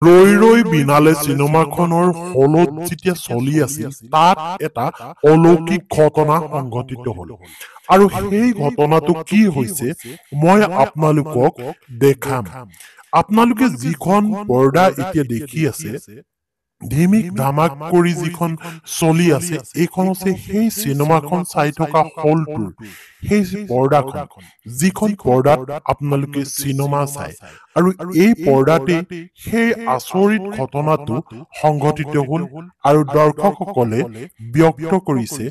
ৰৈ ৰৈ বিনালে চিনেমাখনৰ হলত যেতিয়া চলি আছিল তাত এটা অলৌকিক ঘটনা সংঘটিত হল আৰু সেই ঘটনাটো কি হৈছে মই আপোনালোকক দেখাম। আপোনালোকে যিখন পৰ্দা এতিয়া দেখি আছে ধিমিক ধামাক কৰি যিখন চলি আছে এইখন হৈছে সেই চিনেমাখন চাই থকা হলটোৰ সেই পৰ্দাখন যিখন পৰ্দাত আপোনালোকে চিনেমা চাই আৰু এই পৰ্দাতেই সেই আচৰিত ঘটনাটো সংঘটিত হল আৰু দৰ্শকসকলে ব্যক্ত কৰিছে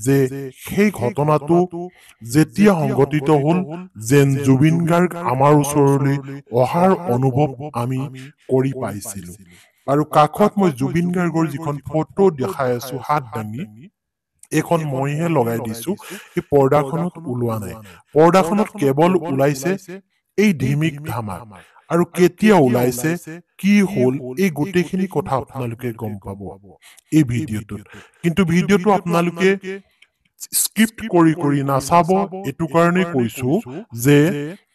যে সেই ঘটনাটো যেতিয়া সংঘটিত হল যেন জুবিন গাৰ্গ আমাৰ ওচৰলৈ অহাৰ অনুভৱ আমি কৰি পাইছিলো। আৰু কাষত মই জুবিন গাৰ্গৰ যিখন ফটো দেখাই আছো হাত দাঙি এইখন মইহে লগাই দিছো, এই পৰ্দাখনত ওলোৱা নাই। পৰ্দাখনত কেৱল ওলাইছে এই ধিমিক ধামাক আৰু কেতিয়া ওলাইছে কি হল এই গোটেইখিনি কথা আপোনালোকে গম পাব এই ভিডিঅ'টোত। কিন্তু ভিডিঅ'টো আপোনালোকে স্কিপ্ট কৰি কৰি নাচাব, এইটো কাৰণে কৈছো যে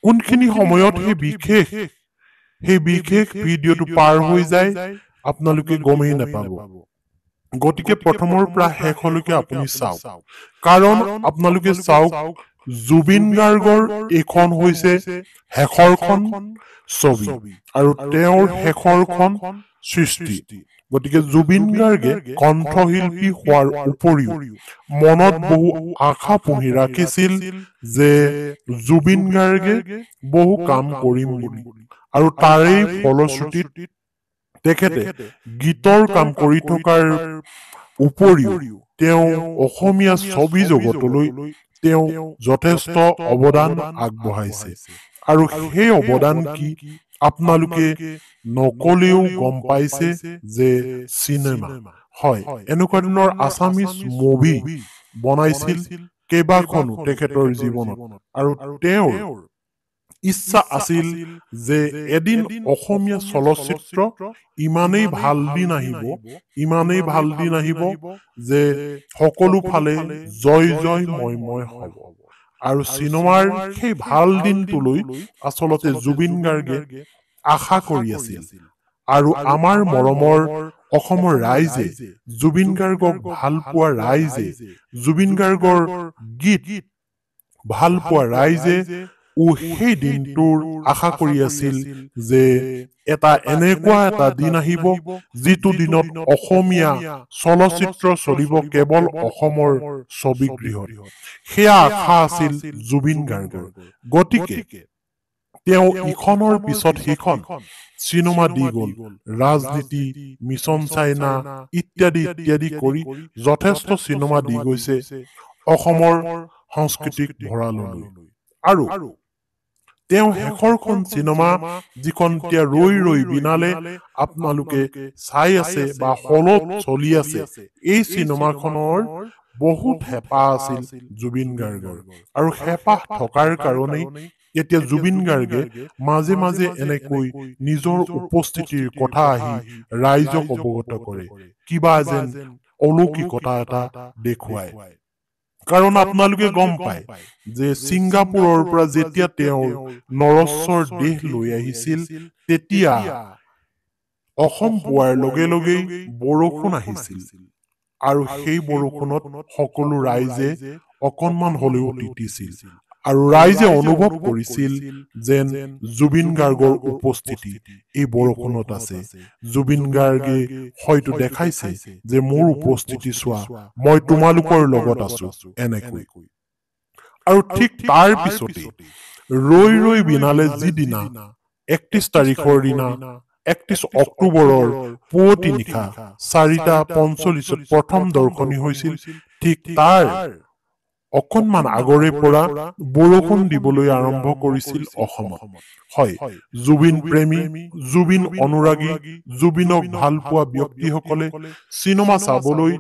কোনখিনি সময়ত সেই বিশেষ ভিডিঅ'টো পাৰ হৈ যায় আপোনালোকে গমেই নাপাব। গতিকে প্ৰথমৰ পৰা শেষলৈকে আপুনি চাওক, কাৰণ আপোনালোকে চাওক জুবিন গাৰ্গৰ এইখন হৈছে শেষৰখন ছবি আৰু তেওঁৰ শেষৰখন সৃষ্টি। গতিকে জুবিন গাৰ্গে কণ্ঠশিল্পী হোৱাৰ উপৰিও মনত বহু আশা পুহি ৰাখিছিল যে জুবিন গাৰ্গে বহু কাম কৰিম বুলি, আৰু তাৰেই ফলশ্ৰুতিত তেখেতে গীতৰ কাম কৰি থকাৰ উপৰিও তেওঁ অসমীয়া ছবি জগতলৈ তেওঁ যথেষ্ট অৱদান আগবঢ়াইছে। আৰু সেই অৱদান কি আপোনালোকে নকলেও গম পাইছে যে চিনেমা হয়, এনেকুৱা ধৰণৰ আছামিজ মুভি বনাইছিল কেইবাখনো তেখেতৰ জীৱনত, আৰু তেওঁৰ ইচ্ছা আছিল যে এদিন অসমীয়া চলচ্চিত্ৰ ইমানেই ভাল দিন আহিব যে সকলো ফালে জয় জয় ময় হ'ব। আৰু চিনেমাৰ সেই ভাল দিনটোলৈ আচলতে জুবিন গাৰ্গে আশা কৰি আছিল। আৰু আমাৰ মৰমৰ অসমৰ ৰাইজে জুবিন গাৰ্গক ভাল পোৱা ৰাইজে জুবিন গাৰ্গৰ গীত ভাল পোৱা ৰাইজে সেই দিনটোৰ আশা কৰি আছিল যে এনেকুৱা এটা দিন আহিব যিটো দিনত অসমীয়া চলচ্চিত্ৰ চলিব কেৱল অসমৰ ছবিগৃহত। সেয়া আশা আছিল জুবিন গাৰ্গৰ। গতিকে তেওঁ ইখনৰ পিছত সিখন চিনেমা দি গল, ৰাজনীতি, মিছন চাইনা ইত্যাদি ইত্যাদি কৰি যথেষ্ট চিনেমা দি গৈছে অসমৰ সাংস্কৃতিক ভঁৰাললৈ। আৰু তেওঁ শেষৰখন চিনেমা যিখন এতিয়া ৰৈ ৰৈ বিনালে আপোনালোকে চাই আছে বা হলত চলি আছে, এই চিনেমাখনৰ বহুত হেঁপাহ আছিল জুবিন গাৰ্গৰ, আৰু হেঁপাহ থকাৰ কাৰণেই এতিয়া জুবিন গাৰ্গে মাজে মাজে এনেকৈ নিজৰ উপস্থিতিৰ কথা আহি ৰাইজক অৱগত কৰে, কিবা যেন অলৌকিকতা এটা দেখুৱায়। কাৰণ আপোনালোকে গম পায় যে ছিংগাপুৰৰ পৰা যেতিয়া তেওঁৰ নৰশ্বৰ দেহ লৈ আহিছিল তেতিয়া অসম পোৱাৰ লগে লগেই বৰষুণ আহিছিল, আৰু সেই বৰষুণত সকলো ৰাইজে অকণমান হলেও তিতিছিল, আৰু ৰাইজে অনুভৱ কৰিছিল যেন জুবিন গাৰ্গৰ উপস্থিতি এই বৰষুণত আছে। জুবিন গাৰ্গে হয়তো দেখাইছে যে মোৰ উপস্থিতি চোৱা, মই তোমালোকৰ লগত আছো এনেকৈ। আৰু ঠিক তাৰ পিছতে ৰৈ ৰৈ বিনালে যিদিনা ৩১ তাৰিখৰ দিনা ৩১ অক্টোবৰৰ পুৱতি নিশা ৪:৪৫ প্ৰথম দৰ্শনী হৈছিল, ঠিক তাৰ অকণমান আগৰে পৰা বৰষুণ দিবলৈ আৰম্ভ কৰিছিল অসমত। হয়, জুবিন প্ৰেমী, জুবিন অনুৰাগী, জুবিনক ভাল পোৱা ব্যক্তিসকলে চিনেমা চাবলৈ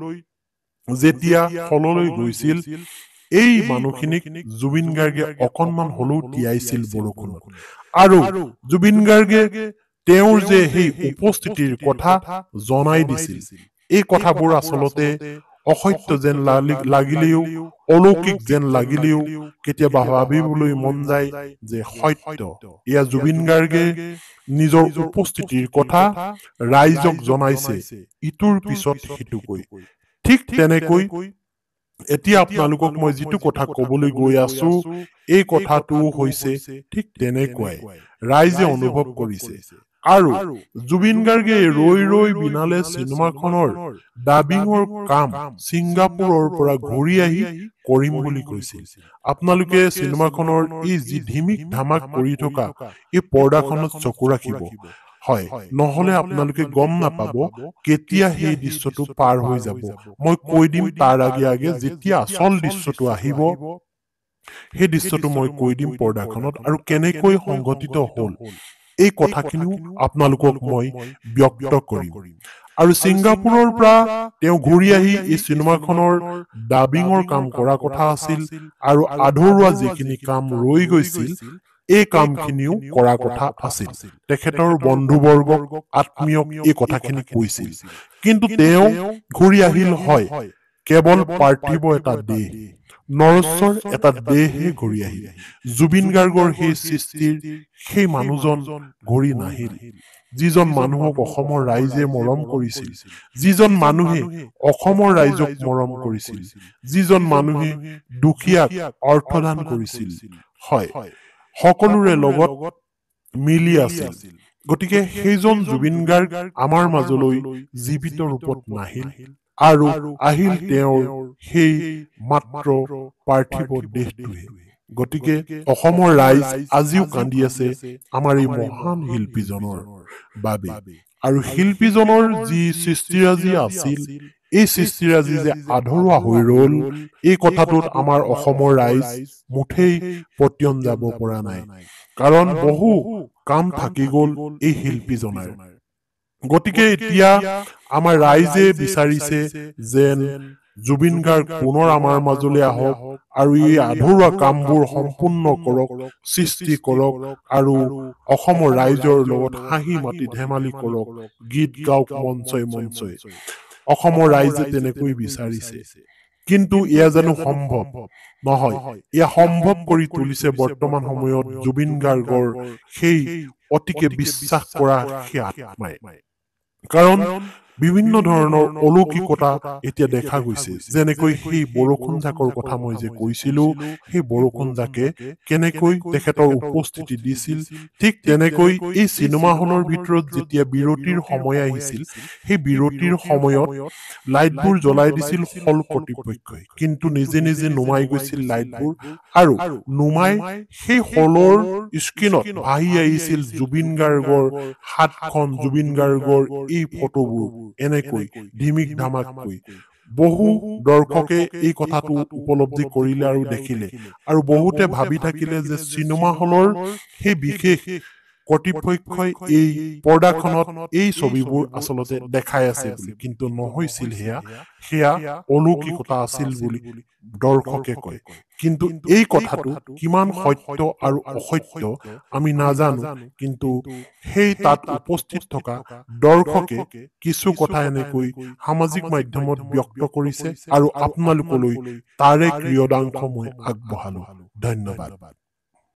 যেতিয়া হললৈ গৈছিল, এই মানুহখিনিক জুবিন গাৰ্গে অকণমান হলেও তিয়াইছিল বৰষুণত। আৰু জুবিন গাৰ্গে তেওঁৰ যে সেই উপস্থিতিৰ কথা জনাই দিছিল, এই কথাবোৰ আচলতে অসত্য যেন লাগিলেও অলৌকিক যেন লাগিলেও কেতিয়াবা ভাবিবলৈ মন যায় যে সত্য এয়া জুবিন গাৰ্গে নিজৰ উপস্থিতিৰ কথা ৰাইজক জনাইছে ইটোৰ পিছত সিটোকৈ ঠিক তেনেকৈ এতিয়া আপোনালোকক মই যিটো কথা ক'বলৈ গৈ আছো এই কথাটো হৈছে ঠিক তেনেকুৱাই ৰাইজে অনুভৱ কৰিছে আৰু জুবিন গাৰ্গে ৰৈ ৰৈ বিনালে চিনেমাখনৰ ডাবিঙৰ কাম ছিংগাপুৰৰ পৰা ঘূৰি আহি কৰিম বুলি কৈছিল আপোনালোকে চিনেমাখনৰ এই যি ধিমিক ধামাক কৰি থকা এই পৰ্দাখনত চকু ৰাখিব হয় নহলে আপোনালোকে গম নাপাব কেতিয়া সেই দৃশ্যটো পাৰ হৈ যাব মই কৈ দিম তাৰ আগে আগে যেতিয়া আসল দৃশ্যটো আহিব সেই দৃশ্যটো মই কৈ দিম পৰ্দাখনত আৰু কেনেকৈ সংঘটিত হ'ল এই কথাখিনিও আপোনালোকক মই ব্যক্ত কৰিম আৰু ছিংগাপুৰৰ পৰা তেওঁ ঘূৰি আহি এই চিনেমাখনৰ ডাবিঙৰ কাম কৰা কথা আছিল আৰু আধৰুৱা যিখিনি কাম ৰৈ গৈছিল এই কামখিনিও কৰা কথা আছিল তেখেতৰ বন্ধুবৰ্গক আত্মীয়ক এই কথাখিনি কৈছিল কিন্তু তেওঁ ঘূৰি আহিল হয় কেৱল পাৰ্থিব এটা দেহ নৰশ্বৰ এটা দেহে ঘূৰি আহিল জুবিন গাৰ্গৰ সেই সৃষ্টিৰ সেই মানুহজন ঘূৰি নাহিল যিজন মানুহক অসমৰ ৰাইজে মৰম কৰিছিল যিজন মানুহে অসমৰ ৰাইজক মৰম কৰিছিল যিজন মানুহে দুখীয়াক অৰ্থদান কৰিছিল হয় সকলোৰে লগত মিলি আছিল গতিকে সেইজন জুবিন গাৰ্গ আমাৰ মাজলৈ জীৱিত ৰূপত নাহিল আৰু আহিল তেওঁৰ সেই মাত্ৰ পাৰ্থিব দেহটোৱে গতিকে অসমৰ ৰাইজ আজিও কান্দি আছে আমাৰ এই মহান শিল্পীজনৰ বাবে আৰু শিল্পীজনৰ যি সৃষ্টিৰাজি আছিল এই সৃষ্টিৰাজি যে আধৰুৱা হৈ ৰল এই কথাটোত আমাৰ অসমৰ ৰাইজ মুঠেই পতিয়ন যাব পৰা নাই কাৰণ বহু কাম থাকি গল এই শিল্পীজনৰ গতিকে এতিয়া আমাৰ ৰাইজে বিচাৰিছে যেন জুবিন গাৰ্গ পুনৰ আমাৰ মাজলৈ আহক আৰু এই আধৰুৱা কামবোৰ সম্পূৰ্ণ কৰক সৃষ্টি কৰক আৰু অসমৰ ৰাইজৰ লগত হাঁহি মাতি ধেমালি কৰক গীত গাওক মঞ্চই মঞ্চই অসমৰ ৰাইজে তেনেকৈ বিচাৰিছে কিন্তু এয়া জানো সম্ভৱ নহয় এয়া সম্ভৱ কৰি তুলিছে বৰ্তমান সময়ত জুবিন গাৰ্গৰ সেই অতিকে বিশ্বাস কৰা সেই আত্মাই কাৰণ বিভিন্ন ধৰণৰ অলৌকিকতা এতিয়া দেখা গৈছে যেনেকৈ সেই বৰষুণ জাকৰ কথা মই যে কৈছিলো সেই বৰষুণ জাকে কেনেকৈ তেখেতৰ উপস্থিতি দিছিল ঠিক তেনেকৈ এই চিনেমাখনৰ ভিতৰত যেতিয়া বিৰতিৰ সময় আহিছিল সেই বিৰতিৰ সময়ত লাইটবোৰ জ্বলাই দিছিল হল কৰ্তৃপক্ষই কিন্তু নিজে নিজে নুমাই গৈছিল লাইটবোৰ আৰু নুমাই সেই হলৰ স্ক্ৰীনত ভাহি আহিছিল জুবিন গাৰ্গৰ হাতখন জুবিন গাৰ্গৰ এই ফটোবোৰ এনেকৈ ধিমিক ধামাককৈ বহু দৰ্শকে এই কথাটো উপলব্ধি কৰিলে আৰু দেখিলে আৰু বহুতে ভাবি থাকিলে যে চিনেমা হলৰ সেই বিশেষ কৰ্তৃপক্ষই এই পৰ্দাখনত এই ছবিবোৰ আচলতে দেখাই আছে বুলি কিন্তু নহৈছিল সেয়া অলৌকিকতা আছিল বুলি দৰ্শকে কয় কিন্তু এই কথাটো কিমান সত্য আৰু অসত্য আমি নাজানো কিন্তু সেই তাত উপস্থিত থকা দৰ্শকে কিছু কথা এনেকৈ সামাজিক মাধ্যমত ব্যক্ত কৰিছে আৰু আপোনালোকলৈ তাৰে ক্ৰিয়দাংশ মই আগবঢ়ালো ধন্যবাদ